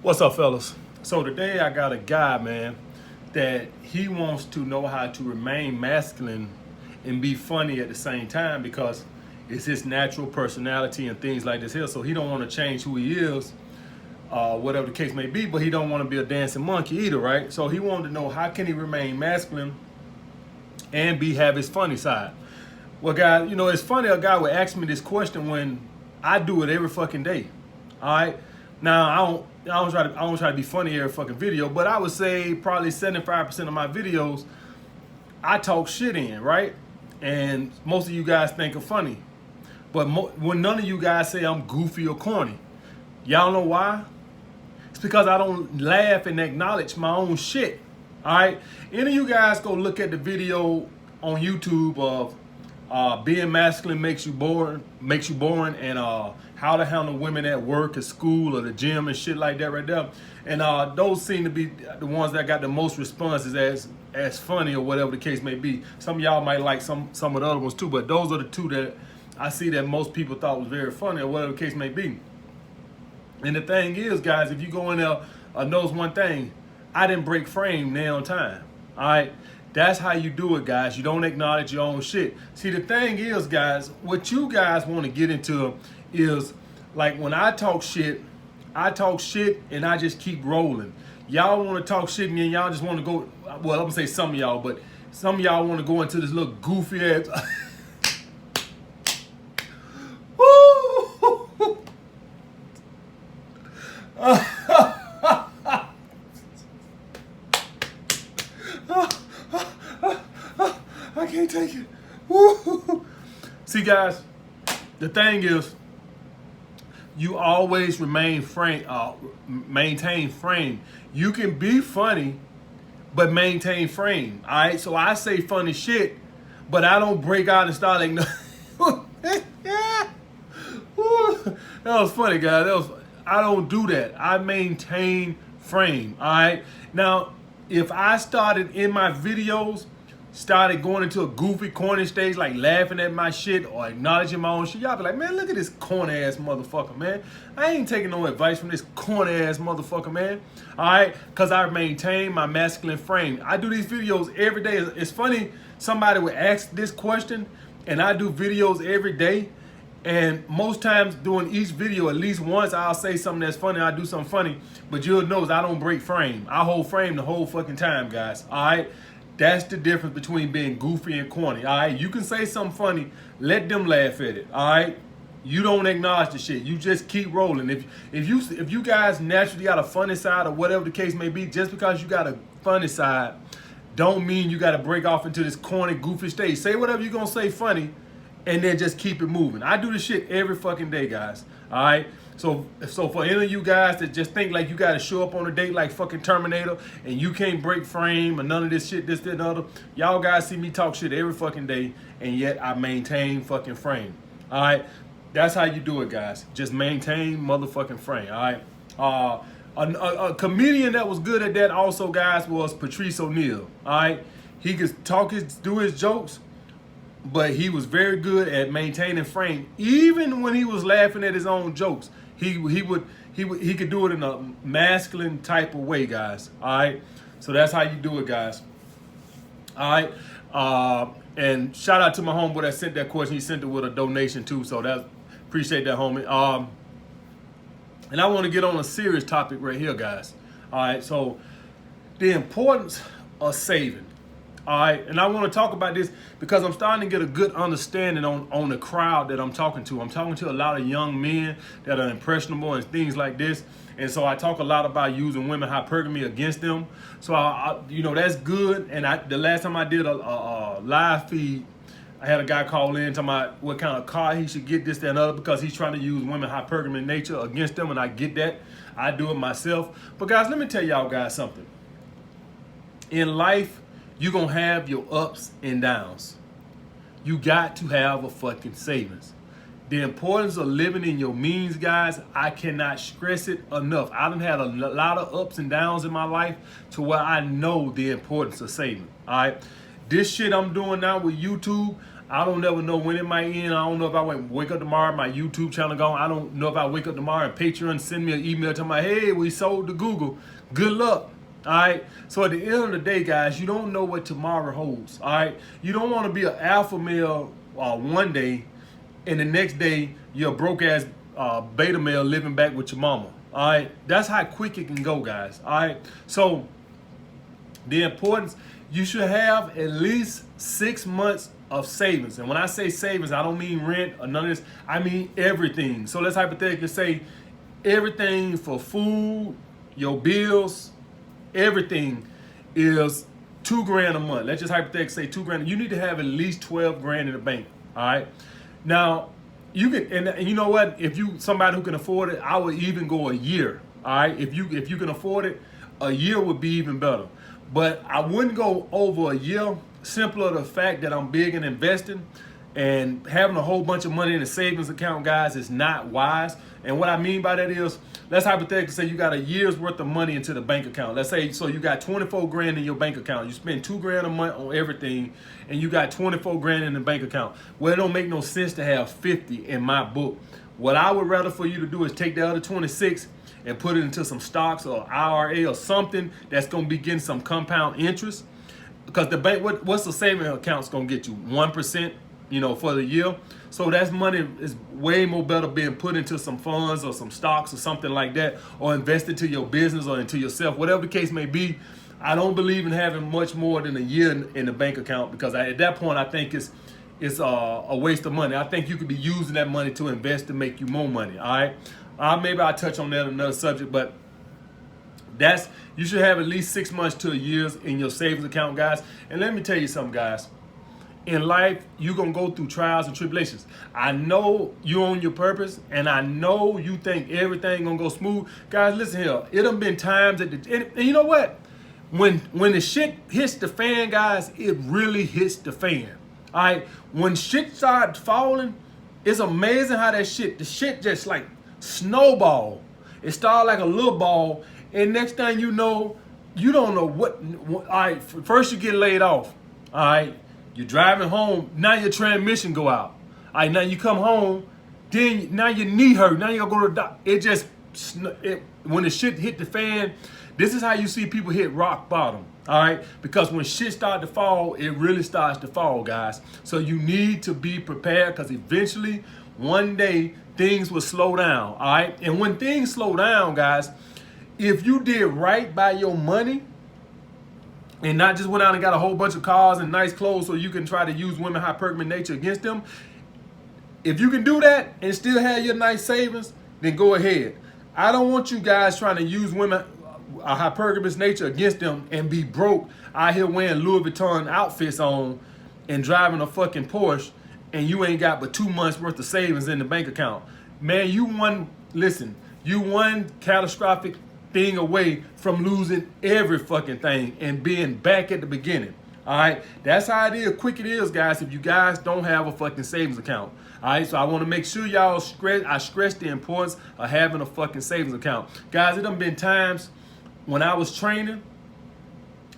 What's up, fellas? So today I got a guy, man, that he wants to know how to remain masculine and be funny at the same time because it's his natural personality and things like this here. So he don't want to change who he is, whatever the case may be, but he don't want to be a dancing monkey either, right? So he wanted to know how can he remain masculine and have his funny side. Well, guys, it's funny a guy would ask me this question when I do it every fucking day. All right. Now I don't try to be funny every fucking video, but I would say probably 75% of my videos I talk shit in, right? And most of you guys think are funny, but when none of you guys say I'm goofy or corny, y'all know why? It's because I don't laugh and acknowledge my own shit. All right. Any of you guys go look at the video on YouTube of being masculine makes you boring, and how to handle women at work, at school, or the gym and shit like that right there. And those seem to be the ones that got the most responses as funny or whatever the case may be. Some of y'all might like some of the other ones too, but those are the two that I see that most people thought was very funny or whatever the case may be. And the thing is, guys, if you go in there, knows one thing, I didn't break frame now on time. All right. That's how you do it, guys. You don't acknowledge your own shit. See, the thing is, guys, what you guys want to get into is like when I talk shit and I just keep rolling. Y'all want to talk shit and then y'all just want to go, well, I'm going to say some of y'all, but some of y'all want to go into this little goofy ass. Woo! I can't take it. Woo! See, guys, the thing is, you always maintain frame. You can be funny, but maintain frame. All right. So I say funny shit, but I don't break out and start like. That was funny, guys. I don't do that. I maintain frame. All right. Now, if I started in my videos, started going into a goofy, corny stage, like laughing at my shit or acknowledging my own shit, y'all be like, man, look at this corny ass motherfucker, man. I ain't taking no advice from this corny ass motherfucker, man. All right, because I maintain my masculine frame. I do these videos every day. It's funny, somebody would ask this question, and I do videos every day. And most times during each video, at least once, I'll say something that's funny. I do something funny, but you'll notice I don't break frame. I hold frame the whole fucking time, guys. All right. That's the difference between being goofy and corny. All right. You can say something funny. Let them laugh at it. All right. You don't acknowledge the shit. You just keep rolling. If you guys naturally got a funny side or whatever the case may be, just because you got a funny side, don't mean you got to break off into this corny, goofy stage. Say whatever you're gonna say funny, and then just keep it moving. I do this shit every fucking day, guys. All right. So for any of you guys that just think like you got to show up on a date like fucking Terminator and you can't break frame or none of this shit, this, that, and the other, y'all guys see me talk shit every fucking day, and yet I maintain fucking frame. All right. That's how you do it, guys. Just maintain motherfucking frame. All right. A comedian that was good at that also, guys, was Patrice O'Neal. All right. He could do his jokes, but he was very good at maintaining frame. Even when he was laughing at his own jokes, he could do it in a masculine type of way, guys. All right, so that's how you do it, guys. All right, and shout out to my homeboy that sent that question. He sent it with a donation too, so appreciate that, homie. And I want to get on a serious topic right here, guys. All right, so the importance of saving. All right, and I want to talk about this because I'm starting to get a good understanding on the crowd that I'm talking to. I'm talking to a lot of young men that are impressionable and things like this. And so I talk a lot about using women hypergamy against them. So, that's good. And the last time I did a live feed, I had a guy call in talking about what kind of car he should get, this, that, and other, because he's trying to use women hypergamy nature against them. And I get that. I do it myself. But, guys, let me tell y'all guys something. In life, you're going to have your ups and downs. You got to have a fucking savings. The importance of living in your means, guys, I cannot stress it enough. I done had a lot of ups and downs in my life to where I know the importance of saving. All right. This shit I'm doing now with YouTube, I don't never know when it might end. I don't know if I wake up tomorrow, my YouTube channel gone. I don't know if I wake up tomorrow and Patreon send me an email telling me, hey, we sold to Google. Good luck. All right. So at the end of the day, guys, you don't know what tomorrow holds. All right. You don't want to be an alpha male one day, and the next day you're a broke ass beta male living back with your mama. All right. That's how quick it can go, guys. All right. So the importance, you should have at least 6 months of savings. And when I say savings, I don't mean rent or none of this. I mean everything. So let's hypothetically say everything for food, your bills, everything is $2,000 a month. Let's just hypothetically say $2,000. You need to have at least 12 grand in the bank. All right. Now you can, and you know what? If you somebody who can afford it, I would even go a year. All right. If you can afford it, a year would be even better. But I wouldn't go over a year, simply the fact that I'm big in investing, and having a whole bunch of money in a savings account, guys, is not wise. And what I mean by that is, let's hypothetically say you got a year's worth of money into the bank account. Let's say, so you got 24 grand in your bank account. You spend $2,000 a month on everything, and you got 24 grand in the bank account. Well, it don't make no sense to have 50 in my book. What I would rather for you to do is take the other 26 and put it into some stocks or IRA or something that's going to be getting some compound interest. Because the bank, what's the saving account's going to get you? 1%, for the year. So that's money is way more better being put into some funds or some stocks or something like that, or invested into your business or into yourself, whatever the case may be. I don't believe in having much more than a year in the bank account, because at that point I think it's a waste of money. I think you could be using that money to invest to make you more money. All right. Maybe I'll touch on that in another subject, but you should have at least 6 months to a year in your savings account, guys. And let me tell you something, guys. In life, you're going to go through trials and tribulations. I know you're on your purpose, and I know you think everything going to go smooth. Guys, listen here. It done been times and you know what? When the shit hits the fan, guys, it really hits the fan. All right? When shit starts falling, it's amazing how the shit just like snowball. It started like a little ball, and next thing you know, you don't know what. All right, first you get laid off. All right, you're driving home. Now your transmission go out. All right, now you come home. Then now your knee hurt. Now you gotta go to the doctor. When the shit hit the fan, this is how you see people hit rock bottom. All right, because when shit starts to fall, it really starts to fall, guys. So you need to be prepared, because eventually, one day, things will slow down. All right, and when things slow down, guys, if you did right by your money and not just went out and got a whole bunch of cars and nice clothes so you can try to use women hypergamy nature against them, if you can do that and still have your nice savings, then go ahead. I don't want you guys trying to use women a hypergamous nature against them and be broke out here wearing Louis Vuitton outfits on and driving a fucking Porsche, and you ain't got but 2 months worth of savings in the bank account. Man, you one catastrophic thing away from losing every fucking thing and being back at the beginning. All right, that's how it is. Quick it is, guys, if you guys don't have a fucking savings account. All right, so I want to make sure y'all stress the importance of having a fucking savings account. Guys, it done been times when I was training,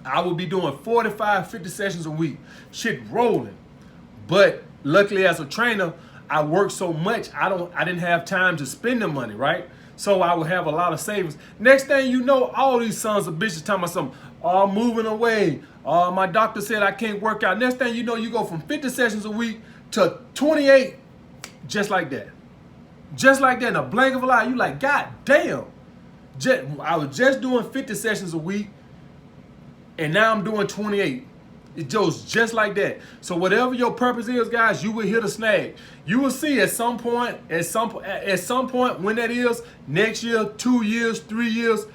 I would be doing 45, 50 sessions a week, shit rolling. But luckily as a trainer, I worked so much, I didn't have time to spend the money, right? So I would have a lot of savings. Next thing you know, all these sons of bitches talking about something, oh, moving away. My doctor said I can't work out. Next thing you know, you go from 50 sessions a week to 28, just like that. Just like that, in a blink of an eye, you like, God damn. I was just doing 50 sessions a week, and now I'm doing 28. It goes just like that. So whatever your purpose is, guys, you will hit a snag. You will see at some point when that is, next year, 2 years, 3 years,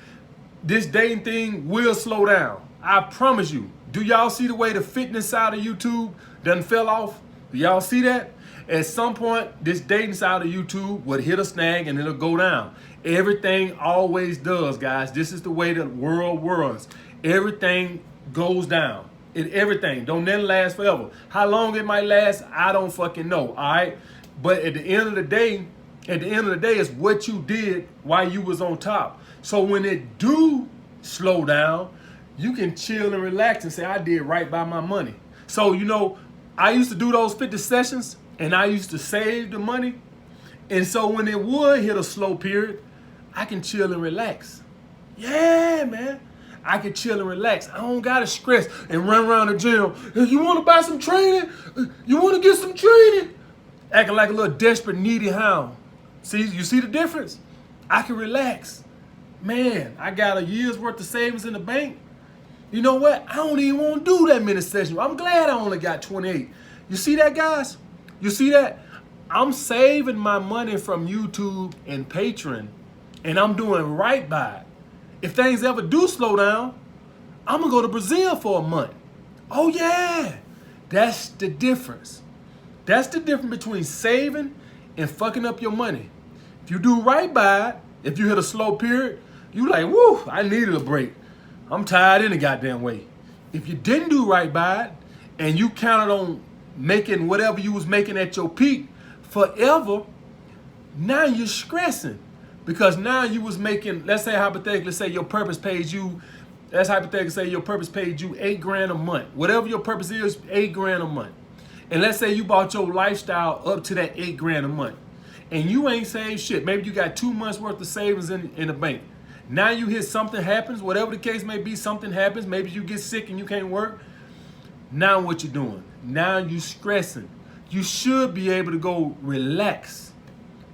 this dating thing will slow down. I promise you. Do y'all see the way the fitness side of YouTube done fell off? Do y'all see that? At some point, this dating side of YouTube would hit a snag and it'll go down. Everything always does, guys. This is the way the world works. Everything goes down. Everything. Don't then last forever. How long it might last, I don't fucking know. All right. But at the end of the day, it's what you did while you was on top. So when it do slow down, you can chill and relax and say, I did right by my money. So, I used to do those 50 sessions and I used to save the money. And so when it would hit a slow period, I can chill and relax. Yeah, man. I can chill and relax. I don't gotta stress and run around the gym. Hey, you wanna buy some training? You wanna get some training? Acting like a little desperate, needy hound. See, you see the difference? I can relax. Man, I got a year's worth of savings in the bank. You know what? I don't even want to do that many sessions. I'm glad I only got 28. You see that, guys? You see that? I'm saving my money from YouTube and Patreon, and I'm doing right by it. If things ever do slow down, I'm going to go to Brazil for a month. Oh, yeah. That's the difference. That's the difference between saving and fucking up your money. If you do right by it, if you hit a slow period, you like, woo, I needed a break. I'm tired in the goddamn way. If you didn't do right by it and you counted on making whatever you was making at your peak forever, now you're stressing. Because now you was making, let's say hypothetically, say your purpose paid you, let's hypothetically say your purpose paid you $8,000 a month. Whatever your purpose is, $8,000 a month. And let's say you bought your lifestyle up to that $8,000 a month. And you ain't saved shit. Maybe you got 2 months worth of savings in the bank. Now you hear something happens, whatever the case may be, something happens. Maybe you get sick and you can't work. Now what you doing? Now you stressing. You should be able to go relax.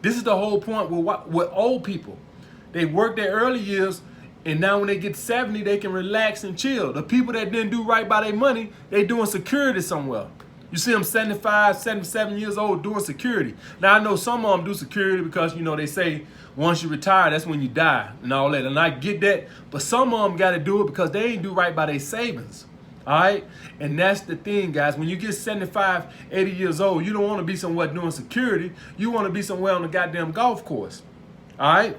This is the whole point with old people. They work their early years, and now when they get 70, they can relax and chill. The people that didn't do right by their money, they doing security somewhere. You see them 75, 77 years old doing security. Now, I know some of them do security because, you know, they say once you retire, that's when you die and all that. And I get that. But some of them got to do it because they ain't do right by their savings. All right? And that's the thing, guys. When you get 75, 80 years old, you don't want to be somewhere doing security. You want to be somewhere on the goddamn golf course. All right?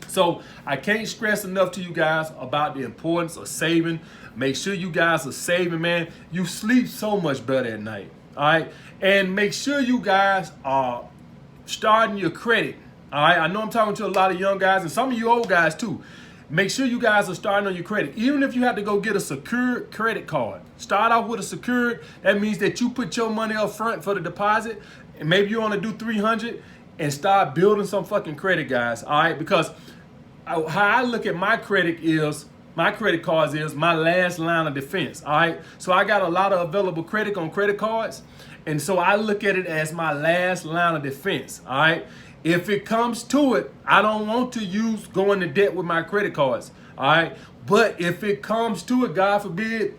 So I can't stress enough to you guys about the importance of saving. Make sure you guys are saving, man. You sleep so much better at night. All right? And make sure you guys are starting your credit. All right? I know I'm talking to a lot of young guys and some of you old guys too. Make sure you guys are starting on your credit. Even if you have to go get a secured credit card. Start off with a secured. That means that you put your money up front for the deposit. And maybe you want to do 300 and start building some fucking credit, guys. All right? Because how I look at my credit cards is my last line of defense. All right. So I got a lot of available credit on credit cards. And so I look at it as my last line of defense. All right. If it comes to it, I don't want to go into debt with my credit cards. All right. But if it comes to it, God forbid,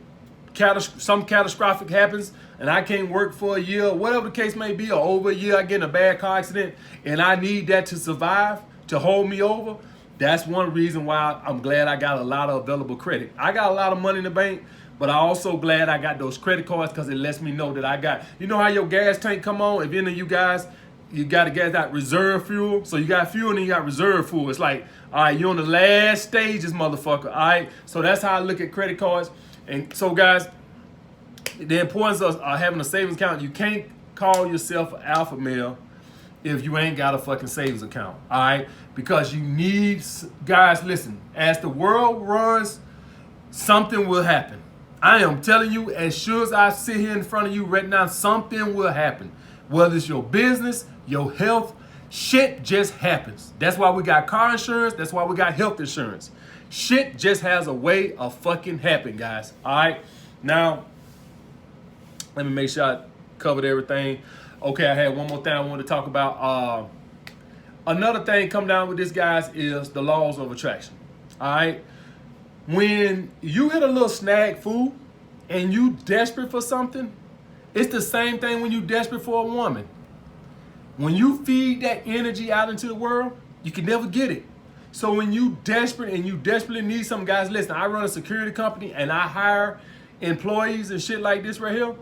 some catastrophic happens and I can't work for a year, whatever the case may be, or over a year, I get in a bad car accident and I need that to survive, to hold me over. That's one reason why I'm glad I got a lot of available credit. I got a lot of money in the bank, but I'm also glad I got those credit cards because it lets me know that I got, you know how your gas tank come on? If any of you guys, you got to get that reserve fuel. So you got fuel and then you got reserve fuel. It's like, all right, you're on the last stages, motherfucker. All right. So that's how I look at credit cards. And so, guys, the importance of having a savings account, you can't call yourself an alpha male if you ain't got a fucking savings account, all right? Because you need, guys, listen, as the world runs, something will happen. I am telling you, as sure as I sit here in front of you right now, something will happen. Whether it's your business, your health, shit just happens. That's why we got car insurance. That's why we got health insurance. Shit just has a way of fucking happening, guys, all right? Now, let me make sure I covered everything. Okay, I had one more thing I wanted to talk about. Another thing come down with this, guys, is the laws of attraction. All right? When you hit a little snag food and you desperate for something, it's the same thing when you desperate for a woman. When you feed that energy out into the world, you can never get it. So when you desperate and you desperately need something, guys, listen, I run a security company and I hire employees and shit like this right here.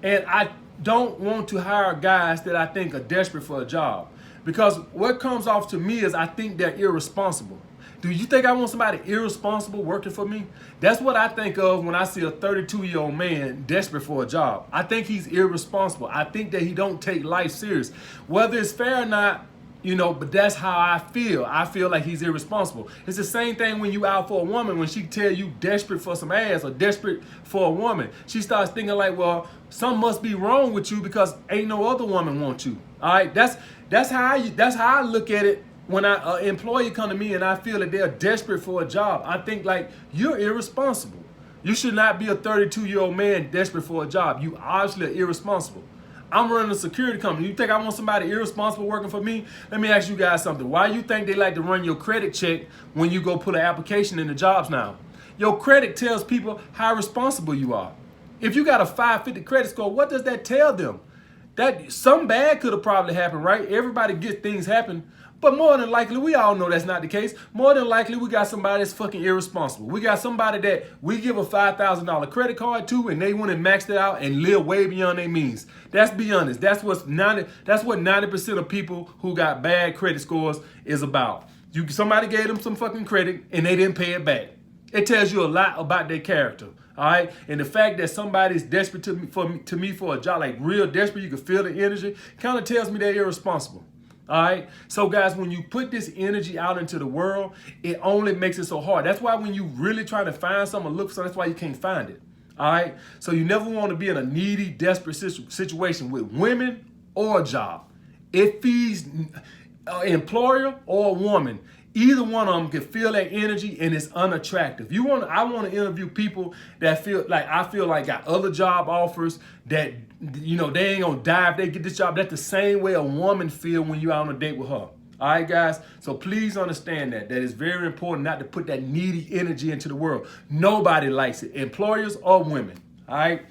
And I don't want to hire guys that I think are desperate for a job. Because what comes off to me is I think they're irresponsible. Do you think I want somebody irresponsible working for me? That's what I think of when I see a 32-year-old man desperate for a job. I think he's irresponsible. I think that he don't take life serious. Whether it's fair or not, You know, but that's how I feel. I feel like he's irresponsible. It's the same thing when you out for a woman, when she tell you desperate for some ass or desperate for a woman. She starts thinking like, well, something must be wrong with you because ain't no other woman want you. All right, that's how I look at it. When an employee come to me and I feel that they're desperate for a job, I think like, you're irresponsible. You should not be a 32-year-old man desperate for a job. You obviously are irresponsible. I'm running a security company. You think I want somebody irresponsible working for me? Let me ask you guys something. Why you think they like to run your credit check when you go put an application in the jobs now? Your credit tells people how responsible you are. If you got a 550 credit score, what does that tell them? That some bad could have probably happened, right? Everybody gets things happen. But more than likely, we all know that's not the case. More than likely, we got somebody that's fucking irresponsible. We got somebody that we give a $5,000 credit card to, and they went and maxed it out and live way beyond their means. Let's be honest. That's what 90% of people who got bad credit scores is about. Somebody gave them some fucking credit and they didn't pay it back. It tells you a lot about their character. All right, and the fact that somebody's desperate to me for a job, like real desperate, you can feel the energy, kind of tells me they're irresponsible. All right, so guys, when you put this energy out into the world, it only makes it so hard. That's why when you really try to find something, look for something, that's why you can't find it. All right, so you never want to be in a needy, desperate situation with women or a job. It feeds an employer or a woman. Either one of them can feel that energy and it's unattractive. I want to interview people that feel like got other job offers that, you know, they ain't gonna die if they get this job. That's the same way a woman feel when you out on a date with her. All right, guys. So please understand that it's very important not to put that needy energy into the world. Nobody likes it, employers or women. All right.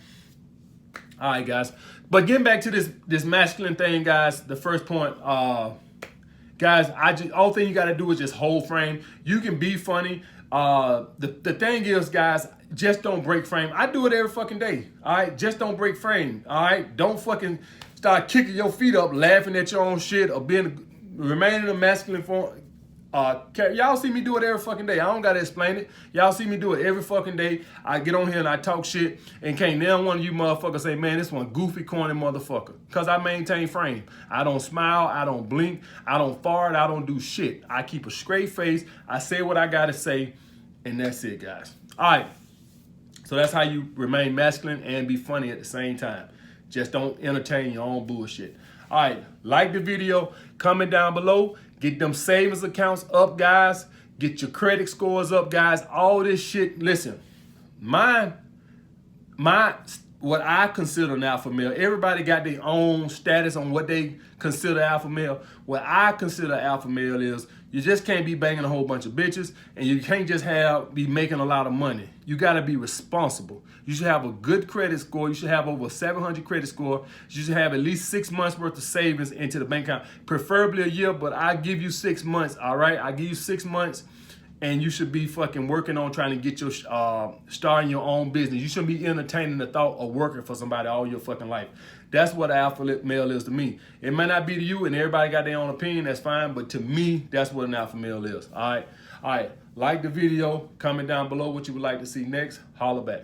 All right, guys. But getting back to this masculine thing, guys. The first point. Guys, all thing you got to do is just hold frame. You can be funny. The thing is, guys, just don't break frame. I do it every fucking day. All right, just don't break frame. All right, don't fucking start kicking your feet up, laughing at your own shit, or remaining a masculine form. Y'all see me do it every fucking day. I don't gotta explain it. Y'all see me do it every fucking day. I get on here and I talk shit, and can't now one of you motherfuckers say, man, this one goofy, corny motherfucker. Cause I maintain frame. I don't smile, I don't blink, I don't fart, I don't do shit. I keep a straight face. I say what I gotta say, and that's it, guys. All right. So that's how you remain masculine and be funny at the same time. Just don't entertain your own bullshit. All right, like the video, comment down below. Get them savings accounts up, guys. Get your credit scores up, guys. All this shit. Listen, what I consider an alpha male. Everybody got their own status on what they consider alpha male. What I consider alpha male is you just can't be banging a whole bunch of bitches, and you can't just be making a lot of money. You got to be responsible. You should have a good credit score. You should have over 700 credit score. You should have at least 6 months worth of savings into the bank account, preferably a year, but I give you 6 months, all right? I give you 6 months, and you should be fucking working on trying to get your starting your own business. You shouldn't be entertaining the thought of working for somebody all your fucking life. That's what an alpha male is to me. It may not be to you, and everybody got their own opinion. That's fine, but to me, that's what an alpha male is. All right, like the video. Comment down below what you would like to see next. Holla back.